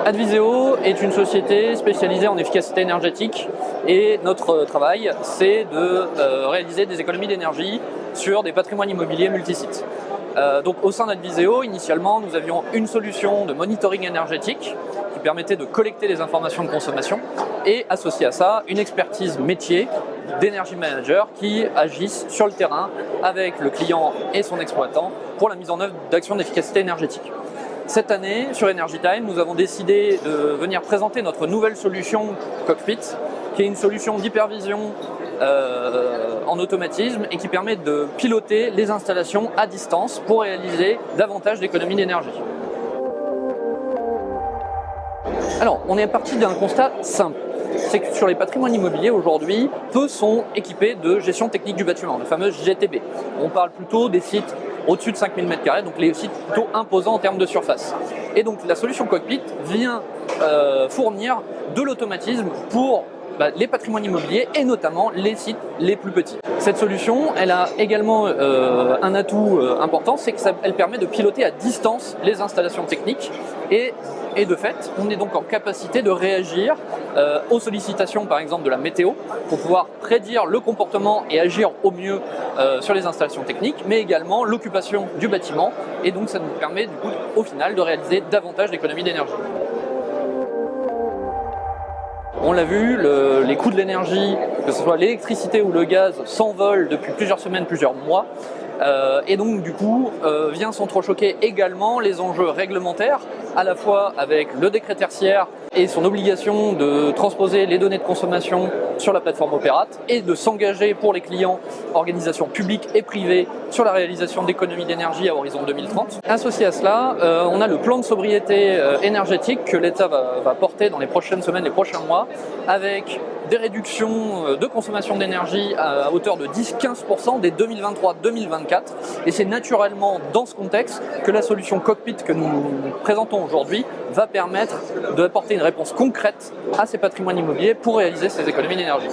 Adviseo est une société spécialisée en efficacité énergétique et notre travail, c'est de réaliser des économies d'énergie sur des patrimoines immobiliers multisites. Donc au sein d'Adviseo, initialement, nous avions une solution de monitoring énergétique qui permettait de collecter les informations de consommation et associé à ça, une expertise métier d'energy manager qui agissent sur le terrain avec le client et son exploitant pour la mise en œuvre d'actions d'efficacité énergétique. Cette année, sur Energy Time, nous avons décidé de venir présenter notre nouvelle solution Cockpit, qui est une solution d'hypervision en automatisme et qui permet de piloter les installations à distance pour réaliser davantage d'économies d'énergie. Alors, on est parti d'un constat simple. C'est que sur les patrimoines immobiliers aujourd'hui, peu sont équipés de gestion technique du bâtiment, la fameuse GTB. On parle plutôt des sites au-dessus de 5000 m², donc les sites plutôt imposants en termes de surface. Et donc la solution Cockpit vient fournir de l'automatisme pour les patrimoines immobiliers et notamment les sites les plus petits. Cette solution, elle a également un atout important, c'est qu'elle permet de piloter à distance les installations techniques et de fait, on est donc en capacité de réagir aux sollicitations par exemple de la météo pour pouvoir prédire le comportement et agir au mieux sur les installations techniques, mais également l'occupation du bâtiment et donc ça nous permet du coup au final de réaliser davantage d'économies d'énergie. On l'a vu, les coûts de l'énergie, que ce soit l'électricité ou le gaz, s'envolent depuis plusieurs semaines, plusieurs mois. Et donc du coup vient s'entrechoquer également les enjeux réglementaires, à la fois avec le décret tertiaire et son obligation de transposer les données de consommation sur la plateforme Opérate et de s'engager pour les clients, organisations publiques et privées, sur la réalisation d'économies d'énergie à horizon 2030. Associé à cela, on a le plan de sobriété énergétique que l'État va porter dans les prochaines semaines, les prochains mois, avec des réductions de consommation d'énergie à hauteur de 10-15% dès 2023-2024. Et c'est naturellement dans ce contexte que la solution Cockpit que nous présentons aujourd'hui va permettre d'apporter une réponse concrète à ces patrimoines immobiliers pour réaliser ces économies d'énergie.